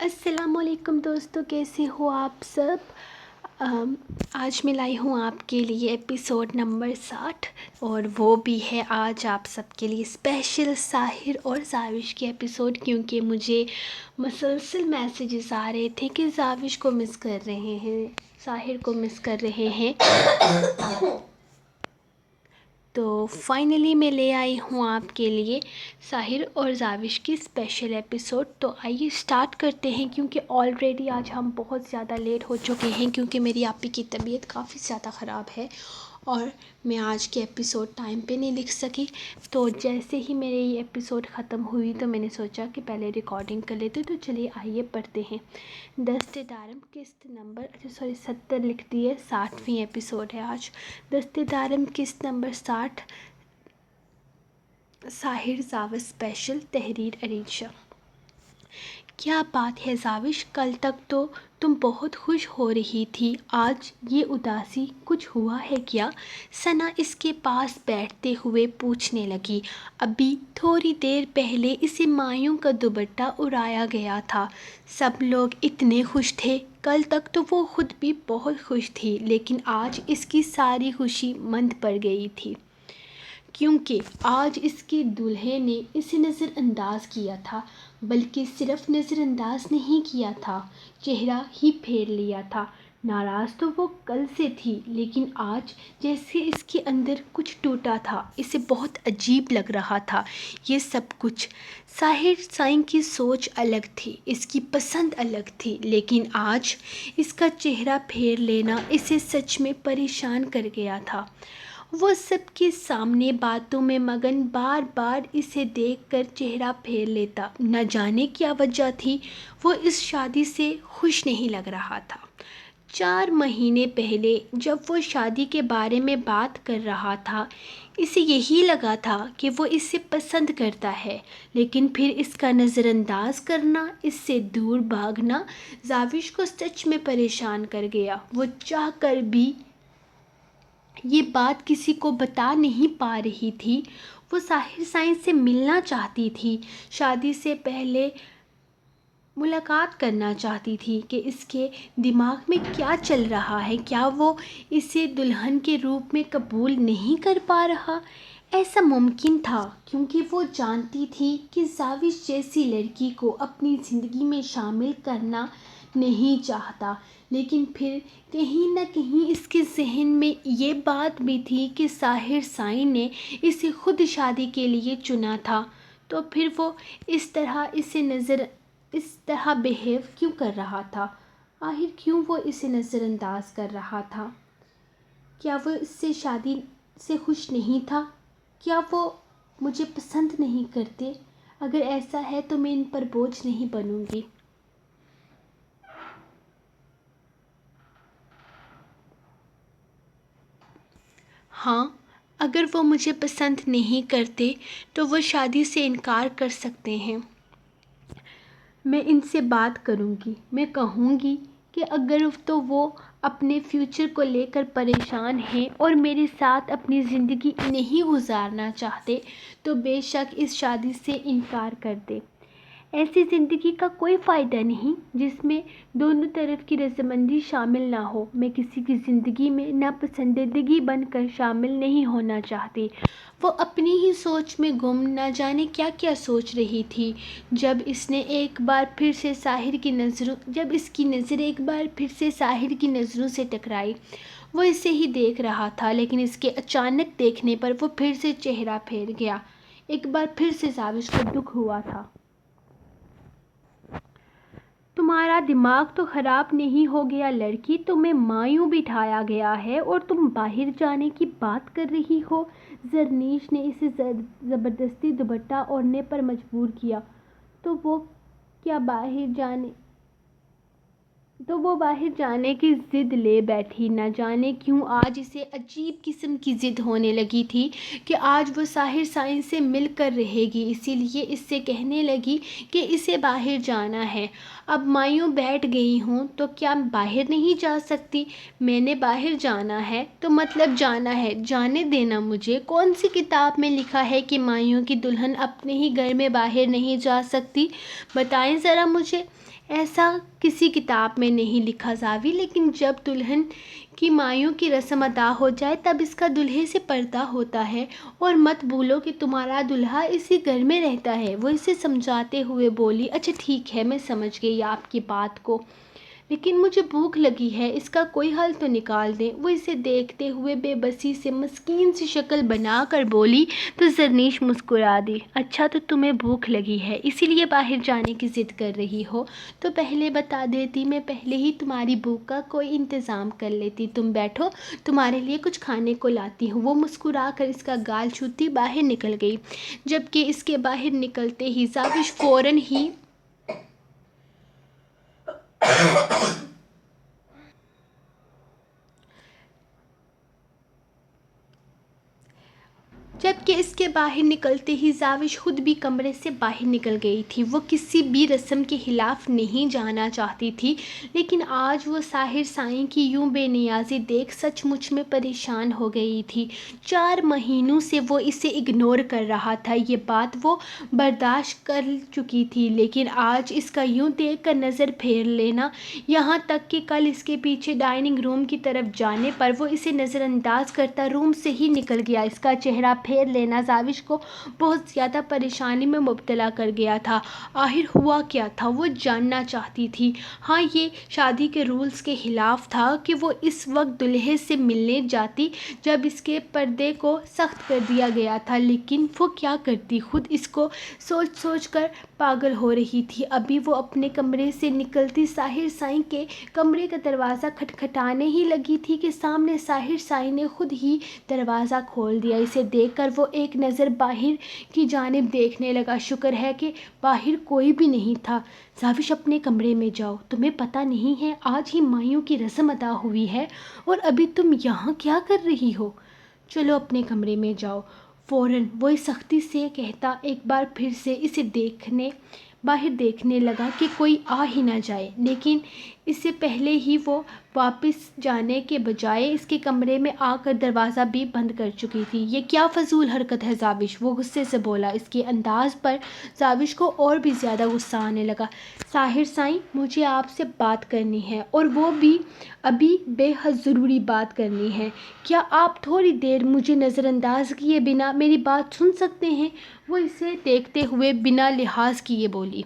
السلام علیکم دوستوں، کیسے ہو آپ سب؟ آج میں لائی ہوں آپ کے لیے ایپیسوڈ نمبر 60 اور وہ بھی ہے آج آپ سب کے لیے اسپیشل ساحر اور زاوش کے ایپیسوڈ، کیونکہ مجھے مسلسل میسیجز آ رہے تھے کہ زاوش کو مس کر رہے ہیں، ساحر کو مس کر رہے ہیں۔ تو فائنلی میں لے آئی ہوں آپ کے لیے ساحر اور زاوش کی اسپیشل ایپیسوڈ۔ تو آئیے اسٹارٹ کرتے ہیں، کیونکہ آلریڈی آج ہم بہت زیادہ لیٹ ہو چکے ہیں، کیونکہ میری آپی کی طبیعت کافی زیادہ خراب ہے اور میں آج کے ایپیسوڈ ٹائم پہ نہیں لکھ سکی۔ تو جیسے ہی میرے یہ ایپیسوڈ ختم ہوئی تو میں نے سوچا کہ پہلے ریکارڈنگ کر لیتے، تو چلیے آئیے پڑھتے ہیں۔ دست دارم قسط نمبر 70 لکھ دیے، 60ویں ایپیسوڈ ہے آج۔ دست دارم قسط نمبر 60، ساحر زاوش اسپیشل، تحریر عریضہ۔ کیا بات ہے زاوش، کل تک تو تم بہت خوش ہو رہی تھی، آج یہ اداسی، کچھ ہوا ہے کیا؟ ثنا اس کے پاس بیٹھتے ہوئے پوچھنے لگی۔ ابھی تھوڑی دیر پہلے اسے مایوں کا دوپٹہ اڑایا گیا تھا، سب لوگ اتنے خوش تھے، کل تک تو وہ خود بھی بہت خوش تھی، لیکن آج اس کی ساری خوشی مند پڑ گئی تھی، کیونکہ آج اس کے دولہے نے اسے نظر انداز کیا تھا، بلکہ صرف نظر انداز نہیں کیا تھا، چہرہ ہی پھیر لیا تھا۔ ناراض تو وہ کل سے تھی، لیکن آج جیسے اس کے اندر کچھ ٹوٹا تھا، اسے بہت عجیب لگ رہا تھا یہ سب کچھ۔ ساحر سائن کی سوچ الگ تھی، اس کی پسند الگ تھی، لیکن آج اس کا چہرہ پھیر لینا اسے سچ میں پریشان کر گیا تھا۔ وہ سب کے سامنے باتوں میں مگن بار بار اسے دیکھ کر چہرہ پھیر لیتا، نہ جانے کیا وجہ تھی، وہ اس شادی سے خوش نہیں لگ رہا تھا۔ 4 مہینے پہلے جب وہ شادی کے بارے میں بات کر رہا تھا، اسے یہی لگا تھا کہ وہ اسے پسند کرتا ہے، لیکن پھر اس کا نظر انداز کرنا، اس سے دور بھاگنا زاوش کو سچ میں پریشان کر گیا۔ وہ چاہ کر بھی یہ بات کسی کو بتا نہیں پا رہی تھی۔ وہ ساحر سائن سے ملنا چاہتی تھی، شادی سے پہلے ملاقات کرنا چاہتی تھی کہ اس کے دماغ میں کیا چل رہا ہے، کیا وہ اسے دلہن کے روپ میں قبول نہیں کر پا رہا؟ ایسا ممکن تھا، کیونکہ وہ جانتی تھی کہ زاوش جیسی لڑکی کو اپنی زندگی میں شامل کرنا نہیں چاہتا، لیکن پھر کہیں نہ کہیں اس کے ذہن میں یہ بات بھی تھی کہ ساحر سائن نے اسے خود شادی کے لیے چنا تھا، تو پھر وہ اس طرح بیہیو کیوں کر رہا تھا؟ آخر کیوں وہ اسے نظر انداز کر رہا تھا؟ کیا وہ اس سے شادی سے خوش نہیں تھا؟ کیا وہ مجھے پسند نہیں کرتے؟ اگر ایسا ہے تو میں ان پر بوجھ نہیں بنوں گی۔ ہاں، اگر وہ مجھے پسند نہیں کرتے تو وہ شادی سے انکار کر سکتے ہیں۔ میں ان سے بات کروں گی، میں کہوں گی کہ اگر تو وہ اپنے فیوچر کو لے کر پریشان ہیں اور میرے ساتھ اپنی زندگی نہیں گزارنا چاہتے تو بے شک اس شادی سے انکار کر دے۔ ایسی زندگی کا کوئی فائدہ نہیں جس میں دونوں طرف کی رضامندی شامل نہ ہو۔ میں کسی کی زندگی میں ناپسندیدگی بن کر شامل نہیں ہونا چاہتی۔ وہ اپنی ہی سوچ میں گم، نہ جانے کیا کیا سوچ رہی تھی۔ جب اس کی نظر ایک بار پھر سے ساحر کی نظروں سے ٹکرائی، وہ اسے ہی دیکھ رہا تھا، لیکن اس کے اچانک دیکھنے پر وہ پھر سے چہرہ پھیر گیا۔ ایک بار پھر سے زاوش کو دکھ ہوا تھا۔ تمہارا دماغ تو خراب نہیں ہو گیا لڑکی، تمہیں مایوں بٹھایا گیا ہے اور تم باہر جانے کی بات کر رہی ہو؟ زرنیش نے اسے زبردستی دوپٹہ اوڑھنے پر مجبور کیا۔ تو وہ باہر جانے کی ضد لے بیٹھی، نہ جانے کیوں آج اسے عجیب قسم کی ضد ہونے لگی تھی کہ آج وہ ساحر سائن سے مل کر رہے گی، اسی لیے اس سے کہنے لگی کہ اسے باہر جانا ہے۔ اب مایوں بیٹھ گئی ہوں تو کیا باہر نہیں جا سکتی؟ میں نے باہر جانا ہے تو مطلب جانا ہے، جانے دینا مجھے۔ کون سی کتاب میں لکھا ہے کہ مایوں کی دلہن اپنے ہی گھر میں باہر نہیں جا سکتی؟ بتائیں ذرا مجھے۔ ایسا کسی کتاب میں نہیں لکھا زاوی، لیکن جب دلہن کی مایوں کی رسم ادا ہو جائے تب اس کا دلہے سے پردہ ہوتا ہے، اور مت بھولو کہ تمہارا دلہا اسی گھر میں رہتا ہے۔ وہ اسے سمجھاتے ہوئے بولی، اچھا ٹھیک ہے، میں سمجھ گئی آپ کی بات کو، لیکن مجھے بھوک لگی ہے، اس کا کوئی حل تو نکال دیں۔ وہ اسے دیکھتے ہوئے بے بسی سے مسکین سی شکل بنا کر بولی تو زرنیش مسکرا دی۔ اچھا تو تمہیں بھوک لگی ہے، اسی لیے باہر جانے کی ضد کر رہی ہو، تو پہلے بتا دیتی، میں پہلے ہی تمہاری بھوک کا کوئی انتظام کر لیتی۔ تم بیٹھو، تمہارے لیے کچھ کھانے کو لاتی ہوں۔ وہ مسکرا کر اس کا گال چھوتی باہر نکل گئی، جبکہ اس کے باہر نکلتے ہی زاوش فوراً ہی زاوش خود بھی کمرے سے باہر نکل گئی تھی۔ وہ کسی بھی رسم کے خلاف نہیں جانا چاہتی تھی، لیکن آج وہ ساحر سائیں کی یوں بے نیازی دیکھ سچ مچ میں پریشان ہو گئی تھی۔ 4 مہینوں سے وہ اسے اگنور کر رہا تھا، یہ بات وہ برداشت کر چکی تھی، لیکن آج اس کا یوں دیکھ کر نظر پھیر لینا، یہاں تک کہ کل اس کے پیچھے ڈائننگ روم کی طرف جانے پر وہ اسے نظر انداز کرتا روم سے ہی نکل گیا، اس کا چہرہ پھیر لینا زاوش کو بہت زیادہ پریشانی میں مبتلا کر گیا تھا۔ آخر ہوا کیا تھا، وہ جاننا چاہتی تھی۔ ہاں، یہ شادی کے رولز کے خلاف تھا کہ وہ اس وقت دلہے سے ملنے جاتی جب اس کے پردے کو سخت کر دیا گیا تھا، لیکن وہ کیا کرتی، خود اس کو سوچ سوچ کر پاگل ہو رہی تھی۔ ابھی وہ اپنے کمرے سے نکلتی ساحر سائیں کے کمرے کا دروازہ کھٹکھٹانے ہی لگی تھی کہ سامنے ساحر سائیں نے خود ہی دروازہ کھول دیا۔ اسے دیکھ کر وہ ایک نظر باہر کی جانب دیکھنے لگا، شکر ہے کہ باہر کوئی بھی نہیں تھا۔ زاوش، اپنے کمرے میں جاؤ، تمہیں پتہ نہیں ہے آج ہی مایوں کی رسم ادا ہوئی ہے اور ابھی تم یہاں کیا کر رہی ہو؟ چلو اپنے کمرے میں جاؤ فوراً، وہ سختی سے کہتا ایک بار پھر سے اسے باہر دیکھنے لگا کہ کوئی آ ہی نہ جائے، لیکن اس سے پہلے ہی وہ واپس جانے کے بجائے اس کے کمرے میں آ کر دروازہ بھی بند کر چکی تھی۔ یہ کیا فضول حرکت ہے زاوش، وہ غصے سے بولا۔ اس کے انداز پر زاوش کو اور بھی زیادہ غصہ آنے لگا۔ ساحر سائیں، مجھے آپ سے بات کرنی ہے، اور وہ بھی ابھی بے حد ضروری بات کرنی ہے۔ کیا آپ تھوڑی دیر مجھے نظر انداز کیے بنا میری بات سن سکتے ہیں؟ وہ اسے دیکھتے ہوئے بنا لحاظ کیے بولی۔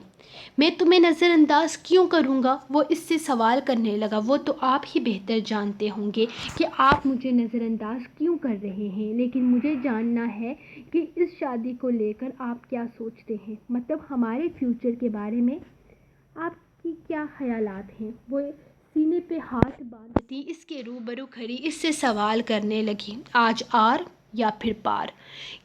میں تمہیں نظر انداز کیوں کروں گا؟ وہ اس سے سوال کرنے لگا۔ وہ تو آپ ہی بہتر جانتے ہوں گے کہ آپ مجھے نظر انداز کیوں کر رہے ہیں، لیکن مجھے جاننا ہے کہ اس شادی کو لے کر آپ کیا سوچتے ہیں، مطلب ہمارے فیوچر کے بارے میں آپ کی کیا خیالات ہیں؟ وہ سینے پہ ہاتھ باندھتی اس کے روبرو کھڑی اس سے سوال کرنے لگی۔ آج آر یا پھر پار،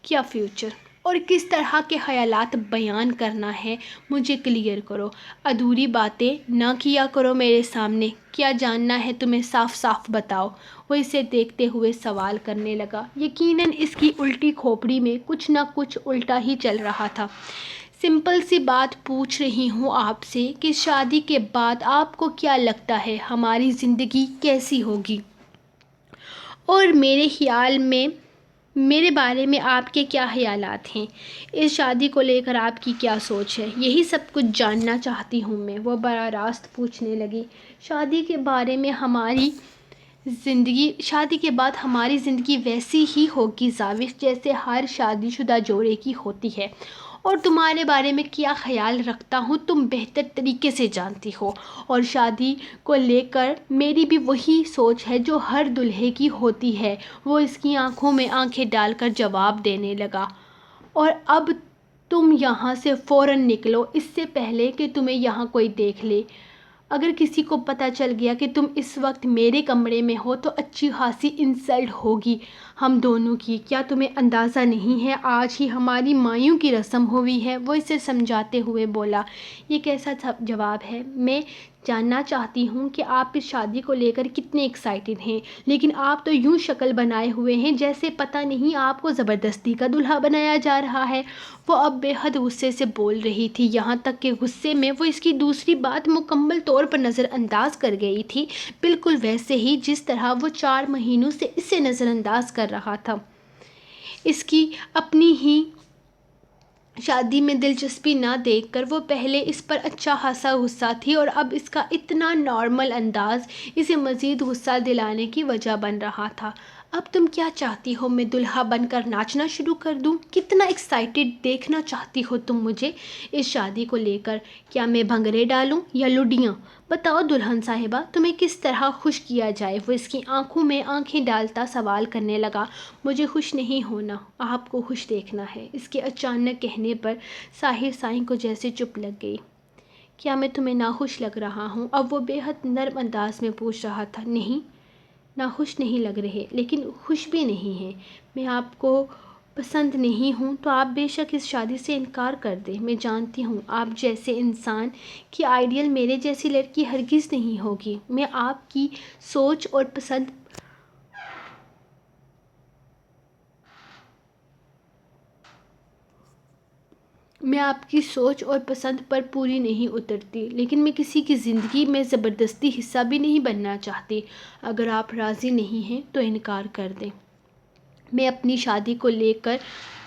کیا فیوچر اور کس طرح کے خیالات بیان کرنا ہے، مجھے کلیئر کرو، ادھوری باتیں نہ کیا کرو میرے سامنے۔ کیا جاننا ہے تمہیں، صاف صاف بتاؤ۔ وہ اسے دیکھتے ہوئے سوال کرنے لگا۔ یقیناً اس کی الٹی کھوپڑی میں کچھ نہ کچھ الٹا ہی چل رہا تھا۔ سمپل سی بات پوچھ رہی ہوں آپ سے کہ شادی کے بعد آپ کو کیا لگتا ہے ہماری زندگی کیسی ہوگی، اور میرے بارے میں آپ کے کیا خیالات ہیں، اس شادی کو لے کر آپ کی کیا سوچ ہے، یہی سب کچھ جاننا چاہتی ہوں میں، وہ براہ راست پوچھنے لگی۔ شادی کے بعد ہماری زندگی ویسی ہی ہوگی زاوش، جیسے ہر شادی شدہ جوڑے کی ہوتی ہے، اور تمہارے بارے میں کیا خیال رکھتا ہوں تم بہتر طریقے سے جانتی ہو، اور شادی کو لے کر میری بھی وہی سوچ ہے جو ہر دلہے کی ہوتی ہے۔ وہ اس کی آنکھوں میں آنکھیں ڈال کر جواب دینے لگا۔ اور اب تم یہاں سے فوراً نکلو، اس سے پہلے کہ تمہیں یہاں کوئی دیکھ لے۔ اگر کسی کو پتہ چل گیا کہ تم اس وقت میرے کمرے میں ہو تو اچھی خاصی انسلٹ ہوگی ہم دونوں کی۔ کیا تمہیں اندازہ نہیں ہے آج ہی ہماری مایوں کی رسم ہوئی ہے؟ وہ اسے سمجھاتے ہوئے بولا۔ یہ کیسا جواب ہے؟ میں جاننا چاہتی ہوں کہ آپ اس شادی کو لے کر کتنے ایکسائٹڈ ہیں، لیکن آپ تو یوں شکل بنائے ہوئے ہیں جیسے پتہ نہیں آپ کو زبردستی کا دلہا بنایا جا رہا ہے۔ وہ اب بے حد غصے سے بول رہی تھی، یہاں تک کہ غصے میں وہ اس کی دوسری بات مکمل طور پر نظر انداز کر گئی تھی، بالکل ویسے ہی جس طرح وہ 4 مہینوں سے اسے نظر انداز کر رہا تھا۔ اس کی اپنی ہی شادی میں دلچسپی نہ دیکھ کر وہ پہلے اس پر اچھا خاصا غصہ تھی اور اب اس کا اتنا نارمل انداز اسے مزید غصہ دلانے کی وجہ بن رہا تھا۔ اب تم کیا چاہتی ہو، میں دلہا بن کر ناچنا شروع کر دوں؟ کتنا ایکسائٹڈ دیکھنا چاہتی ہو تم مجھے اس شادی کو لے کر؟ کیا میں بھنگڑے ڈالوں یا لڈیاں؟ بتاؤ دلہن صاحبہ، تمہیں کس طرح خوش کیا جائے؟ وہ اس کی آنکھوں میں آنکھیں ڈالتا سوال کرنے لگا۔ مجھے خوش نہیں ہونا، آپ کو خوش دیکھنا ہے۔ اس کے اچانک کہنے پر ساحر سائیں کو جیسے چپ لگ گئی۔ کیا میں تمہیں ناخوش لگ رہا ہوں؟ اب وہ بے حد نرم انداز میں پوچھ رہا تھا۔ نہیں، ناخوش نہیں لگ رہے، لیکن خوش بھی نہیں ہیں۔ میں آپ کو پسند نہیں ہوں تو آپ بے شک اس شادی سے انکار کر دیں۔ میں جانتی ہوں آپ جیسے انسان کی آئیڈیل میرے جیسی لڑکی ہرگز نہیں ہوگی۔ میں آپ کی سوچ اور پسند پر پوری نہیں اترتی، لیکن میں کسی کی زندگی میں زبردستی حصہ بھی نہیں بننا چاہتی۔ اگر آپ راضی نہیں ہیں تو انکار کر دیں۔ میں اپنی شادی کو لے کر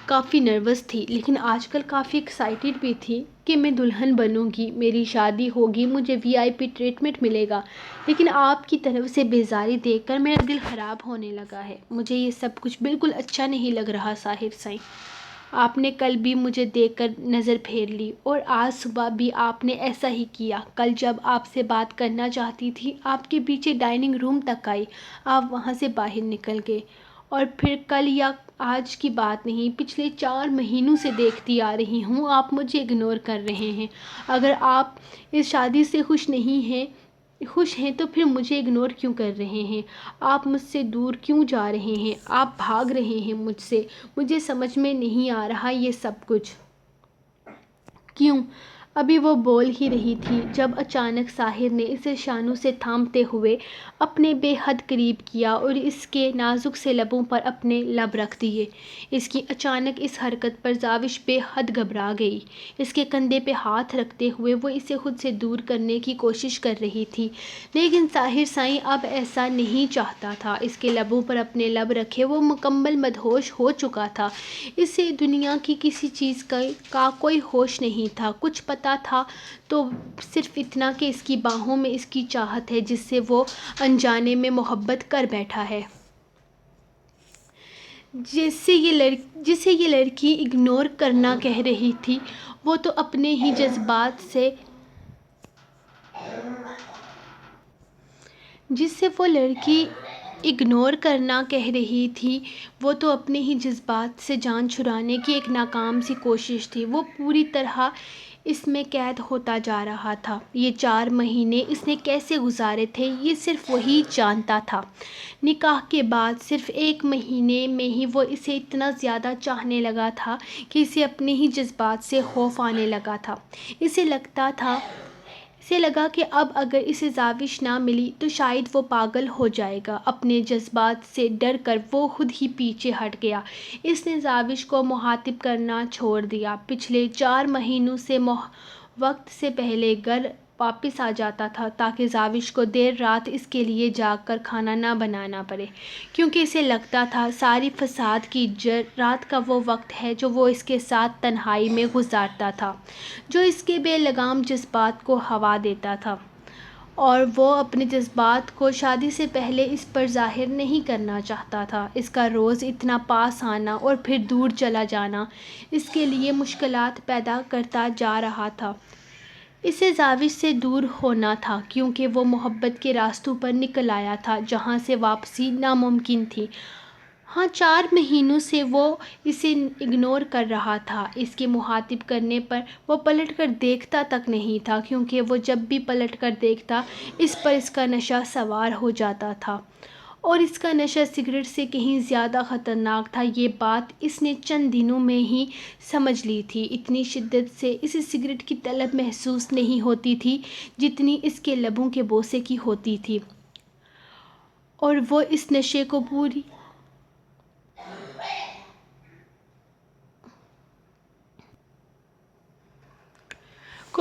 کافی نروس تھی، لیکن آج کل کافی ایکسائٹڈ بھی تھی کہ میں دلہن بنوں گی، میری شادی ہوگی، مجھے VIP ٹریٹمنٹ ملے گا۔ لیکن آپ کی طرف سے بیزاری دیکھ کر میرا دل خراب ہونے لگا ہے۔ مجھے یہ سب کچھ بالکل اچھا نہیں لگ رہا ساحر سائیں۔ آپ نے کل بھی مجھے دیکھ کر نظر پھیر لی اور آج صبح بھی آپ نے ایسا ہی کیا۔ کل جب آپ سے بات کرنا چاہتی تھی، آپ کے پیچھے ڈائننگ روم تک آئی، آپ وہاں سے باہر نکل گئے۔ اور پھر کل یا آج کی بات نہیں، پچھلے 4 مہینوں سے دیکھتی آ رہی ہوں آپ مجھے اگنور کر رہے ہیں۔ اگر آپ اس شادی سے خوش ہیں تو پھر مجھے اگنور کیوں کر رہے ہیں؟ آپ مجھ سے دور کیوں جا رہے ہیں؟ آپ بھاگ رہے ہیں مجھ سے۔ مجھے سمجھ میں نہیں آ رہا یہ سب کچھ کیوں؟ ابھی وہ بول ہی رہی تھی جب اچانک ساحر نے اسے شانوں سے تھامتے ہوئے اپنے بے حد قریب کیا اور اس کے نازک سے لبوں پر اپنے لب رکھ دیے۔ اس کی اچانک اس حرکت پر زاوش بے حد گھبرا گئی۔ اس کے کندھے پہ ہاتھ رکھتے ہوئے وہ اسے خود سے دور کرنے کی کوشش کر رہی تھی، لیکن ساحر سائیں اب ایسا نہیں چاہتا تھا۔ اس کے لبوں پر اپنے لب رکھے وہ مکمل مدہوش ہو چکا تھا۔ اسے دنیا کی کسی چیز کا کوئی ہوش نہیں تھا۔ کچھ پتا تھا تو صرف اتنا کہ اس کی باہوں میں اس کی چاہت ہے جس سے وہ انجانے میں محبت کر بیٹھا ہے۔ جسے یہ لڑکی اگنور کرنا کہہ رہی تھی، وہ تو اپنے ہی جذبات سے جان چھڑانے کی ایک ناکام سی کوشش تھی۔ وہ پوری طرح اس میں قید ہوتا جا رہا تھا۔ یہ 4 مہینے اس نے کیسے گزارے تھے یہ صرف وہی جانتا تھا۔ نکاح کے بعد صرف 1 مہینے میں ہی وہ اسے اتنا زیادہ چاہنے لگا تھا کہ اسے اپنے ہی جذبات سے خوف آنے لگا تھا۔ اسے لگا کہ اب اگر اسے زاوش نہ ملی تو شاید وہ پاگل ہو جائے گا۔ اپنے جذبات سے ڈر کر وہ خود ہی پیچھے ہٹ گیا۔ اس نے زاوش کو مخاطب کرنا چھوڑ دیا۔ پچھلے 4 مہینوں سے وقت سے پہلے گھر واپس آ جاتا تھا تاکہ زاوش کو دیر رات اس کے لیے جاگ کر کھانا نہ بنانا پڑے، کیونکہ اسے لگتا تھا ساری فساد کی جڑ رات کا وہ وقت ہے جو وہ اس کے ساتھ تنہائی میں گزارتا تھا، جو اس کے بے لگام جذبات کو ہوا دیتا تھا، اور وہ اپنے جذبات کو شادی سے پہلے اس پر ظاہر نہیں کرنا چاہتا تھا۔ اس کا روز اتنا پاس آنا اور پھر دور چلا جانا اس کے لیے مشکلات پیدا کرتا جا رہا تھا۔ اسے زاوش سے دور ہونا تھا کیونکہ وہ محبت کے راستوں پر نکل آیا تھا جہاں سے واپسی ناممکن تھی۔ ہاں، 4 مہینوں سے وہ اسے اگنور کر رہا تھا۔ اس کے مخاطب کرنے پر وہ پلٹ کر دیکھتا تک نہیں تھا، کیونکہ وہ جب بھی پلٹ کر دیکھتا اس پر اس کا نشہ سوار ہو جاتا تھا، اور اس کا نشہ سگریٹ سے کہیں زیادہ خطرناک تھا۔ یہ بات اس نے چند دنوں میں ہی سمجھ لی تھی۔ اتنی شدت سے اسے سگریٹ کی طلب محسوس نہیں ہوتی تھی جتنی اس کے لبوں کے بوسے کی ہوتی تھی، اور وہ اس نشے کو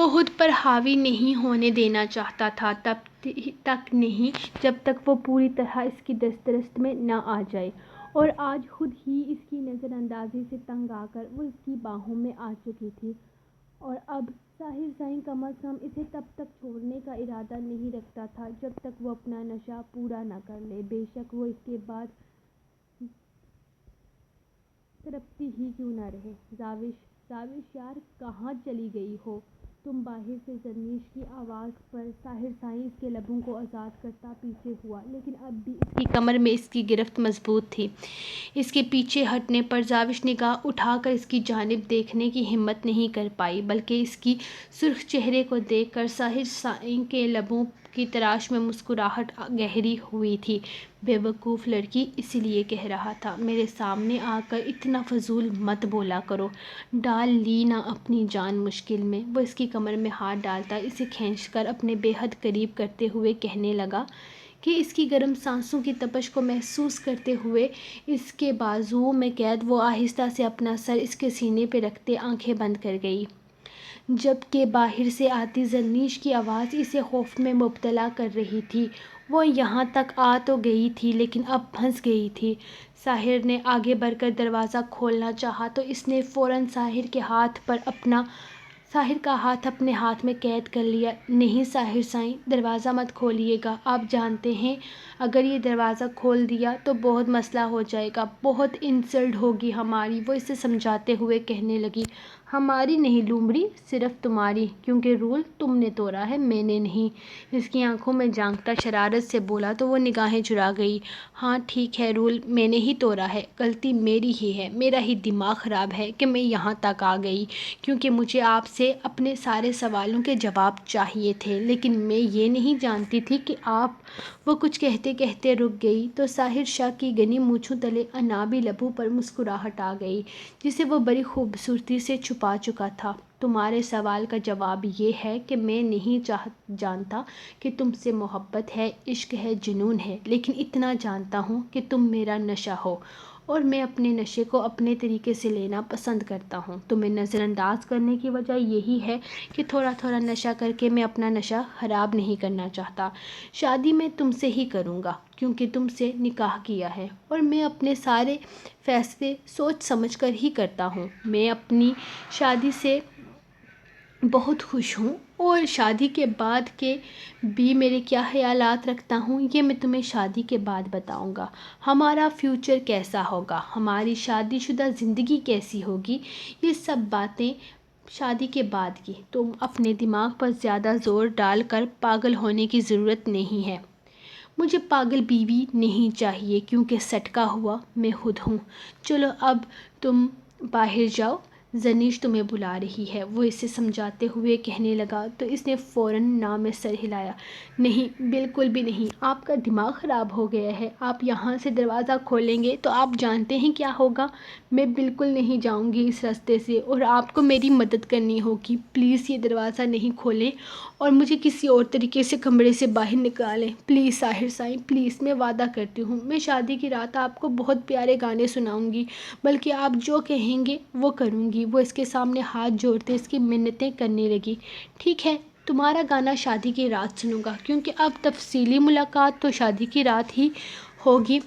خود پر حاوی نہیں ہونے دینا چاہتا تھا، تب تک نہیں جب تک وہ پوری طرح اس کی دسترس میں نہ آ جائے۔ اور آج خود ہی اس کی نظر اندازی سے تنگ آ کر وہ اس کی باہوں میں آ چکی تھی، اور اب ساحر سائیں کم از کم اسے تب تک چھوڑنے کا ارادہ نہیں رکھتا تھا جب تک وہ اپنا نشہ پورا نہ کر لے، بے شک وہ اس کے بعد تڑپتی ہی کیوں نہ رہے۔ زاوش یار، کہاں چلی گئی ہو تم؟ باہر سے زرنیش کی آواز پر ساحر سائیں اس کے لبوں کو آزاد کرتا پیچھے ہوا، لیکن اب بھی اس کی کمر میں اس کی گرفت مضبوط تھی۔ اس کے پیچھے ہٹنے پر زاوش نگاہ اٹھا کر اس کی جانب دیکھنے کی ہمت نہیں کر پائی، بلکہ اس کی سرخ چہرے کو دیکھ کر ساحر سائیں کے لبوں کی تراش میں مسکراہٹ گہری ہوئی تھی۔ بے وقوف لڑکی، اسی لیے کہہ رہا تھا میرے سامنے آ کر اتنا فضول مت بولا کرو۔ ڈال لی نا اپنی جان مشکل میں؟ وہ اس کی کمر میں ہاتھ ڈالتا اسے کھینچ کر اپنے بے حد قریب کرتے ہوئے کہنے لگا کہ اس کی گرم سانسوں کی تپش کو محسوس کرتے ہوئے اس کے بازوؤں میں قید وہ آہستہ سے اپنا سر اس کے سینے پہ رکھتے آنکھیں بند کر گئی، جبکہ باہر سے آتی زرنیش کی آواز اسے خوف میں مبتلا کر رہی تھی۔ وہ یہاں تک آ تو گئی تھی لیکن اب پھنس گئی تھی۔ ساحر نے آگے بڑھ کر دروازہ کھولنا چاہا تو اس نے فوراً ساحر کا ہاتھ اپنے ہاتھ میں قید کر لیا۔ نہیں ساحر سائیں، دروازہ مت کھولیے گا، آپ جانتے ہیں اگر یہ دروازہ کھول دیا تو بہت مسئلہ ہو جائے گا، بہت انسلٹ ہوگی ہماری۔ وہ اسے سمجھاتے ہوئے کہنے لگی، ہماری نہیں لومڑی، صرف تمہاری، کیونکہ رول تم نے توڑا ہے، میں نے نہیں۔ اس کی آنکھوں میں جھانکتا شرارت سے بولا تو وہ نگاہیں چرا گئی۔ ہاں ٹھیک ہے، رول میں نے ہی توڑا ہے، غلطی میری ہی ہے، میرا ہی دماغ خراب ہے کہ میں یہاں تک آ گئی، کیونکہ مجھے آپ سے اپنے سارے سوالوں کے جواب چاہیے تھے، لیکن میں یہ نہیں جانتی تھی کہ آپ۔ وہ کچھ کہتے کہتے رک گئی تو ساحر شاہ کی گھنی مونچھوں تلے انابی لبوں پر مسکراہٹ آ گئی جسے وہ بڑی خوبصورتی سے چھپا چکا تھا۔ تمہارے سوال کا جواب یہ ہے کہ میں نہیں جانتا کہ تم سے محبت ہے، عشق ہے، جنون ہے، لیکن اتنا جانتا ہوں کہ تم میرا نشہ ہو، اور میں اپنے نشے کو اپنے طریقے سے لینا پسند کرتا ہوں۔ تمہیں نظر انداز کرنے کی وجہ یہی ہے کہ تھوڑا تھوڑا نشہ کر کے میں اپنا نشہ خراب نہیں کرنا چاہتا۔ شادی میں تم سے ہی کروں گا کیونکہ تم سے نکاح کیا ہے، اور میں اپنے سارے فیصلے سوچ سمجھ کر ہی کرتا ہوں۔ میں اپنی شادی سے بہت خوش ہوں، اور شادی کے بعد کے بھی میرے کیا خیالات رکھتا ہوں یہ میں تمہیں شادی کے بعد بتاؤں گا۔ ہمارا فیوچر کیسا ہوگا، ہماری شادی شدہ زندگی کیسی ہوگی، یہ سب باتیں شادی کے بعد کی۔ تم اپنے دماغ پر زیادہ زور ڈال کر پاگل ہونے کی ضرورت نہیں ہے۔ مجھے پاگل بیوی نہیں چاہیے کیونکہ سٹکا ہوا میں خود ہوں۔ چلو اب تم باہر جاؤ، زرنیش تمہیں بلا رہی ہے، وہ اسے سمجھاتے ہوئے کہنے لگا تو اس نے فوراً نہ میں سر ہلایا۔ نہیں، بالکل بھی نہیں، آپ کا دماغ خراب ہو گیا ہے، آپ یہاں سے دروازہ کھولیں گے تو آپ جانتے ہیں کیا ہوگا؟ میں بالکل نہیں جاؤں گی اس راستے سے، اور آپ کو میری مدد کرنی ہوگی۔ پلیز یہ دروازہ نہیں کھولیں اور مجھے کسی اور طریقے سے کمرے سے باہر نکالیں، پلیز ساحر سائیں، پلیز۔ میں وعدہ کرتی ہوں میں شادی کی رات آپ کو بہت پیارے گانے سناؤں گی، بلکہ آپ جو کہیں گے وہ کروں گی۔ وہ اس کے سامنے ہاتھ جوڑتے اس کی منتیں کرنے لگی۔ ٹھیک ہے، تمہارا گانا شادی کی رات سنوں گا، کیونکہ اب تفصیلی ملاقات تو شادی کی رات ہی ہوگی،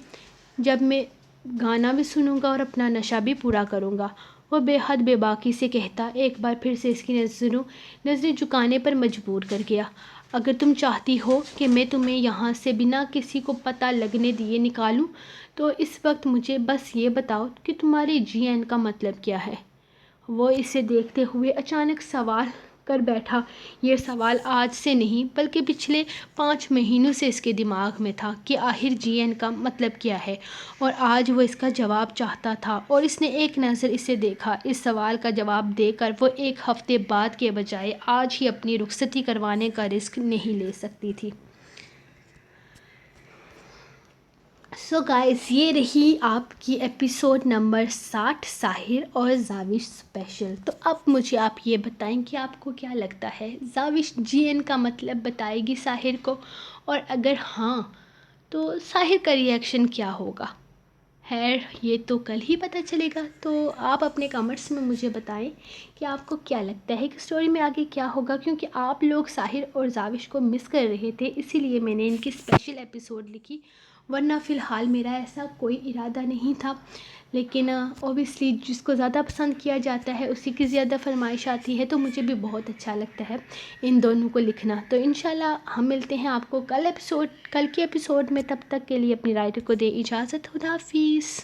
جب میں گانا بھی سنوں گا اور اپنا نشہ بھی پورا کروں گا۔ وہ بے حد بے باکی سے کہتا ایک بار پھر سے اس کی نظریں جھکانے پر مجبور کر گیا۔ اگر تم چاہتی ہو کہ میں تمہیں یہاں سے بنا کسی کو پتہ لگنے دیے نکالوں تو اس وقت مجھے بس یہ بتاؤ کہ تمہارے جی این کا مطلب کیا ہے؟ وہ اسے دیکھتے ہوئے اچانک سوال کر بیٹھا۔ یہ سوال آج سے نہیں بلکہ پچھلے 5 مہینوں سے اس کے دماغ میں تھا کہ آخر جی این کا مطلب کیا ہے، اور آج وہ اس کا جواب چاہتا تھا، اور اس نے ایک نظر اسے دیکھا۔ اس سوال کا جواب دے کر وہ 1 ہفتے بعد کے بجائے آج ہی اپنی رخصتی کروانے کا رسک نہیں لے سکتی تھی۔ سو گائز، یہ رہی آپ کی ایپیسوڈ نمبر 60 ساحر اور زاوش اسپیشل۔ تو اب مجھے آپ یہ بتائیں کہ آپ کو کیا لگتا ہے، زاوش جی این کا مطلب بتائے گی ساحر کو؟ اور اگر ہاں تو ساحر کا ری ایکشن کیا ہوگا؟ خیر، یہ تو کل ہی پتہ چلے گا۔ تو آپ اپنے کمنٹس میں مجھے بتائیں کہ آپ کو کیا لگتا ہے کہ اسٹوری میں آگے کیا ہوگا، کیونکہ آپ لوگ ساحر اور زاوش کو مس کر رہے تھے، اسی لیے میں نے ان کی اسپیشل ایپیسوڈ لکھی ورنہ فی الحال میرا ایسا کوئی ارادہ نہیں تھا، لیکن اوبیسلی جس کو زیادہ پسند کیا جاتا ہے اسی کی زیادہ فرمائش آتی ہے، تو مجھے بھی بہت اچھا لگتا ہے ان دونوں کو لکھنا۔ تو انشاءاللہ ہم ملتے ہیں آپ کو کل کے ایپیسوڈ میں، تب تک کے لیے اپنی رائٹر کو دے اجازت۔ خدا حافظ۔